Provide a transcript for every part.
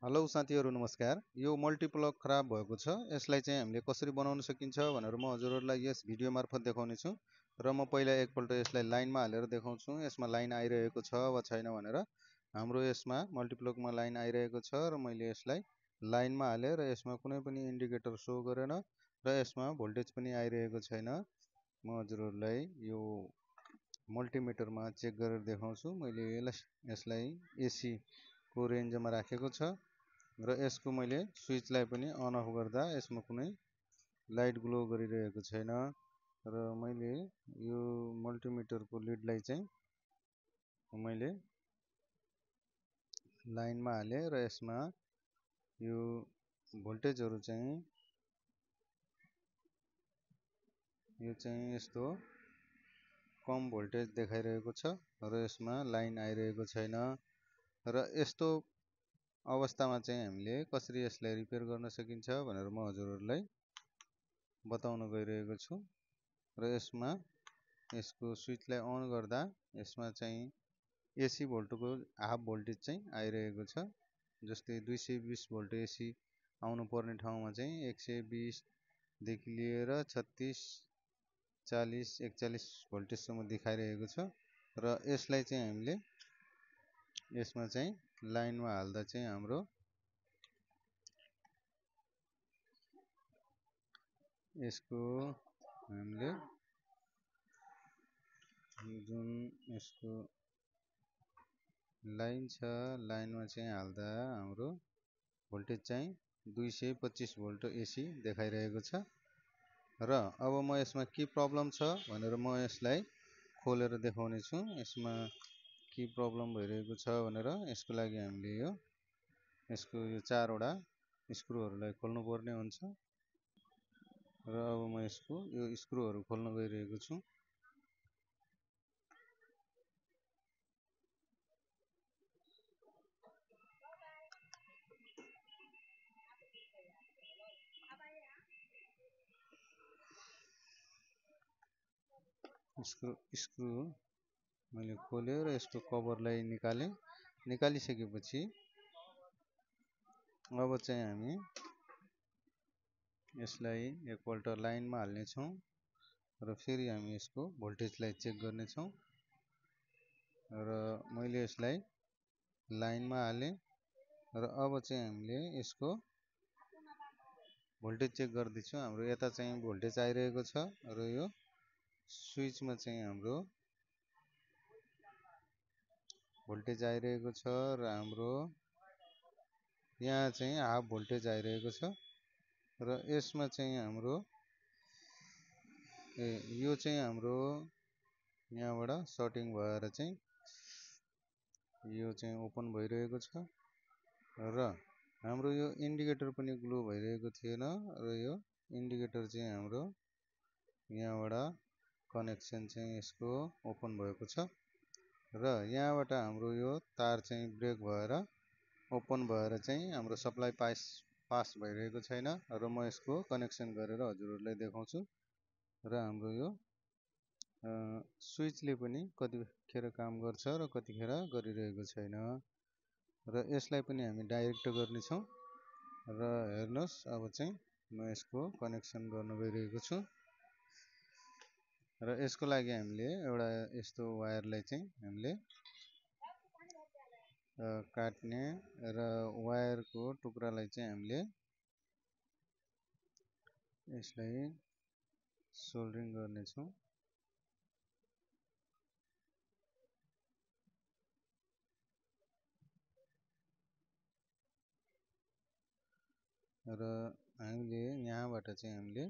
Hello साथीहरू नमस्कार। यो मल्टिप्लग खराब भएको छ। यसलाई चाहिँ हामीले कसरी बनाउन सकिन्छ भनेर म हजुरहरूलाई यस भिडियो मार्फत देखाउने छु। र म पहिला एकपल्ट यसलाई लाइनमा हालेर देखाउँछु यसमा लाइन आइरहेको छ वा छैन भनेर। हाम्रो यसमा मल्टिप्लगमा लाइन आइरहेको छ र मैले यसलाई लाइनमा हालेँ र यसमा कुनै पनि इन्डिकेटर सो गरेन र यसमा भोल्टेज पनि आइरहेको छैन। म हजुरहरूलाई यो मल्टिमिटरमा चेक गरेर देखाउँछु। मैले यसलाई एसी को रेन्जमा राखेको छ र यसको मैले स्विचलाई पनि अन अफ गर्दा यसमा कुनै लाइट ग्लो गरिरहेको छैन। र मैले यो मल्टिमिटरको लिडलाई चाहिँ मैले लाइनमा हालेँ र यसमा यो भोल्टेजहरू चाहिँ यस्तो कम भोल्टेज देखाइरहेको छ र यसमा लाइन आइरहेको छैन। र यस्तो अवस्थामा चाहिँ हामीले कसरी यसलाई रिपेयर गर्न सकिन्छ भनेर म हजुरहरूलाई बताउन गइरहेको छु। र यसमा यसको स्विचलाई अन गर्दा यसमा चाहिँ एसी भोल्टको हाफ भोल्टेज चाहिँ आइरहेको छ। जस्तै 220 भोल्ट एसी आउनु पर्ने ठाउँमा चाहिँ 120 देखि लिएर 36 40 41 भोल्टेजसम्म देखाइरहेको छ। र यसलाई चाहिँ हामीले यसमा चाहिँ लाइनमा हाल्दा चाहिँ हाम्रो यसको हामीले जुन यसको लाइन छ लाइनमा चाहिँ हाल्दा हाम्रो भोल्टेज चाहिँ 225 भोल्ट एसी देखाइरहेको छ। र अब म यसमा के प्रब्लम छ भनेर म यसलाई खोलेर देखाउने छु यसमा के प्रब्लम भइरहेको छ भनेर। यसको लागि हामीले यसको यो 4 वटा स्क्रुहरूलाई खोल्नु पर्ने हुन्छ। र अब म यसको यो स्क्रुहरू खोल्न गइरहेको छु। स्क्रु मैले खोलेँ र यसको कभरलाई निकालिसकेपछि अब चाहिँ हामी यसलाई एकपल्ट लाइनमा हाल्नेछौँ र फेरि हामी यसको भोल्टेजलाई चेक गर्नेछौँ। र मैले यसलाई लाइनमा हालेँ र अब चाहिँ हामीले यसको भोल्टेज चेक गर्दैछौँ। हाम्रो यता चाहिँ भोल्टेज आइरहेको छ र यो स्विचमा चाहिँ हाम्रो भोल्टेज आइरहेको छ र हाम्रो यहाँ चाहिँ हाफ भोल्टेज आइरहेको छ। र यसमा चाहिँ हाम्रो यो चाहिँ हाम्रो यहाँबाट सर्टिङ भएर चाहिँ यो चाहिँ ओपन भइरहेको छ र हाम्रो यो इन्डिकेटर पनि ग्लो भइरहेको थिएन र यो इन्डिकेटर चाहिँ हाम्रो यहाँबाट कनेक्सन चाहिँ यसको ओपन भएको छ र यहाँबाट हाम्रो यो तार चाहिँ ब्रेक भएर ओपन भएर चाहिँ हाम्रो सप्लाई पास भइरहेको छैन। र म यसको कनेक्सन गरेर हजुरहरूलाई देखाउँछु। र हाम्रो यो स्विचले पनि कतिखेर काम गर्छ र कतिखेर गरिरहेको छैन। र यसलाई पनि हामी डाइरेक्ट गर्नेछौँ। र हेर्नुहोस् अब चाहिँ म यसको कनेक्सन गर्न गइरहेको छु। र यसको लागि हामीले एउटा यस्तो वायरलाई चाहिँ हामीले काट्ने र वायरको टुक्रालाई चाहिँ हामीले यसलाई सोल्डरिङ गर्नेछौँ। र हामीले यहाँबाट चाहिँ हामीले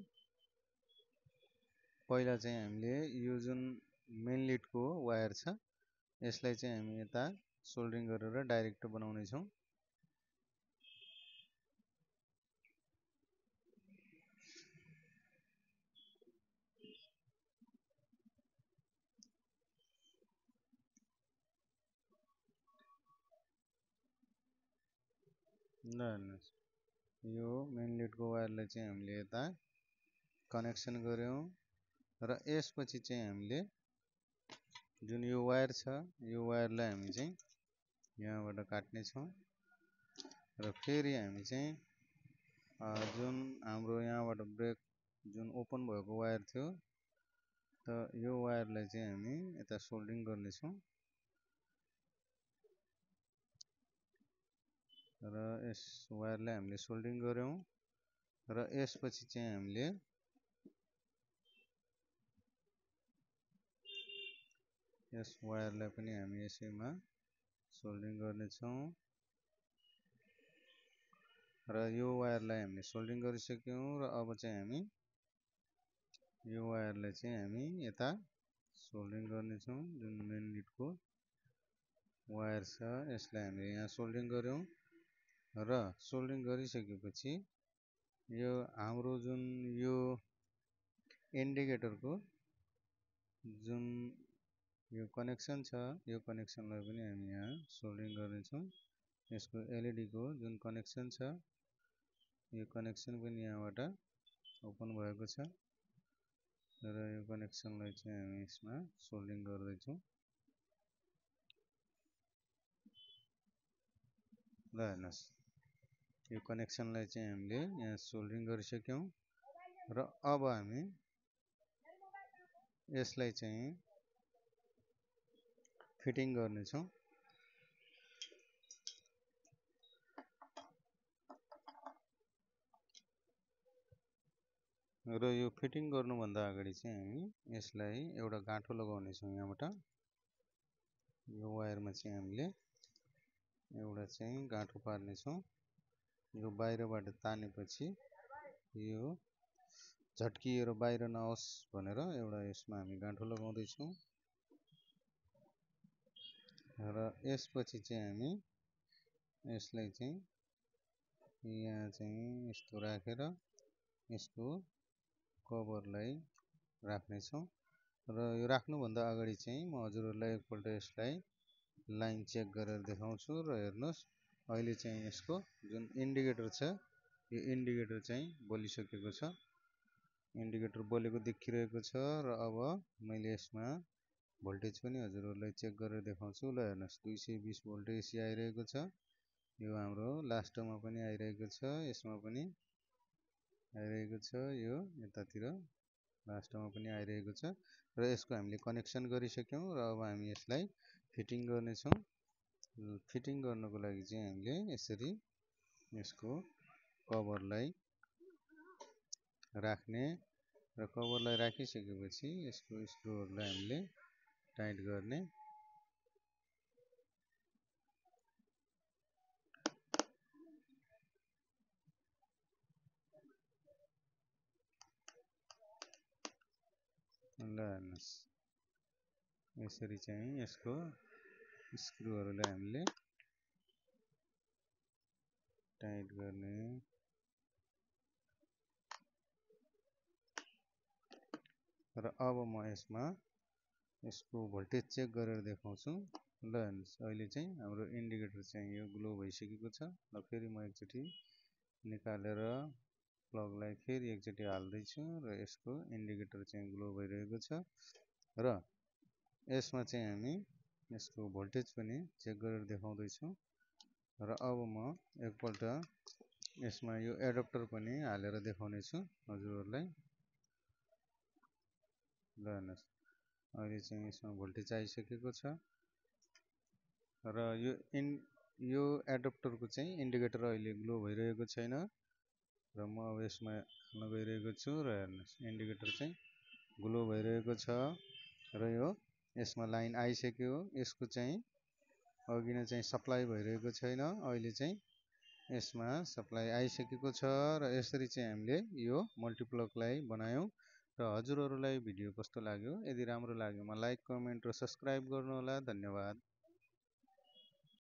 पहिला चाहिँ हामीले यो जुन मेन लिडको वायर छ यसलाई चाहिँ हामी यता सोल्डरिङ गरेर डाइरेक्ट बनाउने छौँ। यो मेन लिडको वायरलाई चाहिँ हामीले यता कनेक्सन गर्यौँ र यसपछि चाहिँ हामीले जुन यो वायर छ यो वायरलाई हामी चाहिँ यहाँबाट काट्ने छौँ र फेरि हामी चाहिँ जुन हाम्रो यहाँबाट ब्रेक जुन ओपन भएको वायर थियो त यो वायरलाई चाहिँ हामी यता सोल्डरिङ गर्नेछौँ र यस वायरलाई हामीले सोल्डरिङ गर्यौं र यसपछि चाहिँ हामीले यस वायरलाई पनि हामी यसैमा सोल्डरिङ गर्नेछौँ र यो वायरलाई हामीले सोल्डरिङ गरिसक्यौं र अब चाहिँ हामी यो वायरलाई चाहिँ हामी यता सोल्डरिङ गर्नेछौँ जुन मेन लिडको वायर छ यसलाई हामीले यहाँ सोल्डरिङ गर्यौं र सोल्डरिङ गरिसकेपछि यो हाम्रो जुन यो इन्डिकेटरको जुन यो कनेक्सन छ यो कनेक्सनलाई पनि हामी यहाँ सोल्डरिङ गर्नेछौँ यसको एलईडी को जुन कनेक्सन छ यो कनेक्सन पनि यहाँबाट ओपन भएको छ र यो कनेक्सनलाई चाहिँ हामी यसमा सोल्डरिङ गर्दैछौँ ल हेर्नुहोस् यो कनेक्सनलाई चाहिँ हामीले यहाँ सोल्डरिङ गरिसक्यौं र अब हामी यसलाई चाहिँ फिटिङ गर्नेछौँ र यो फिटिङ गर्नुभन्दा अगाडि चाहिँ हामी यसलाई एउटा गाँठो लगाउने छौँ यहाँबाट यो वायरमा चाहिँ हामीले एउटा चाहिँ गाँठो पार्ने छौँ यो बाहिरबाट तानेपछि यो झट्किएर बाहिर नआओस् भनेर एउटा यसमा हामी गाँठो लगाउँदै छौँ र यसपछि चाहिँ हामी यसलाई चाहिँ यहाँ चाहिँ यस्तो राखेर यसको कभरलाई राख्नेछौँ र यो राख्नुभन्दा अगाडि चाहिँ म हजुरहरूलाई एकपल्ट यसलाई लाइन चेक गरेर देखाउँछु र हेर्नुहोस् अहिले चाहिँ यसको जुन इन्डिकेटर छ यो इन्डिकेटर चाहिँ बलिसकेको छ इन्डिकेटर बलेको देखिरहेको छ र अब मैले यसमा भोल्टेज पनि हजुरहरूलाई चेक गरेर देखाउँछु ल हेर्नुहोस् 220 भोल्ट एसी आइरहेको छ यो हाम्रो लास्टमा पनि आइरहेको छ यसमा पनि आइरहेको छ यो यतातिर लास्टमा पनि आइरहेको छ र यसको हामीले कनेक्सन गरिसक्यौं र अब हामी यसलाई फिटिङ गर्नेछौँ फिटिङ गर्नको लागि चाहिँ हामीले यसरी यसको कभरलाई राख्ने र कभरलाई राखिसकेपछि यसको स्क्रुहरूलाई हामीले टाइट गर्ने ल हेर्नुहोस् यसरी चाहिँ यसको स्क्रुहरूलाई हामीले टाइट गर्ने र अब म यसमा यसको भोल्टेज चेक गरेर देखाउँछु ल हेर्नुहोस् अहिले चाहिँ हाम्रो इन्डिकेटर चाहिँ यो ग्लो भइसकेको छ र फेरि म एकचोटि निकालेर प्लगलाई फेरि एकचोटि हाल्दैछु र यसको इन्डिकेटर चाहिँ ग्लो भइरहेको छ र यसमा चाहिँ हामी यसको भोल्टेज पनि चेक गरेर देखाउँदैछौँ र अब म एकपल्ट यसमा यो एडाप्टर पनि हालेर देखाउने छु हजुरहरूलाई ल हेर्नुहोस् अहिले चाहिँ यसमा भोल्टेज आइसकेको छ र यो एडाप्टरको चाहिँ इन्डिकेटर अहिले ग्लो भइरहेको छैन र म अब यसमा हाल्न गइरहेको छु र हेर्नुहोस् इन्डिकेटर चाहिँ ग्लो भइरहेको छ र यो यसमा लाइन आइसक्यो यसको चाहिँ अघि नै चाहिँ सप्लाई भइरहेको छैन अहिले चाहिँ यसमा सप्लाई आइसकेको छ र यसरी चाहिँ हामीले यो मल्टिप्लगलाई बनायौं र हजुरहरूलाई भिडियो कस्तो लाग्यो यदि राम्रो लाग्योमा लाइक कमेन्ट र सब्स्क्राइब गर्नुहोला धन्यवाद।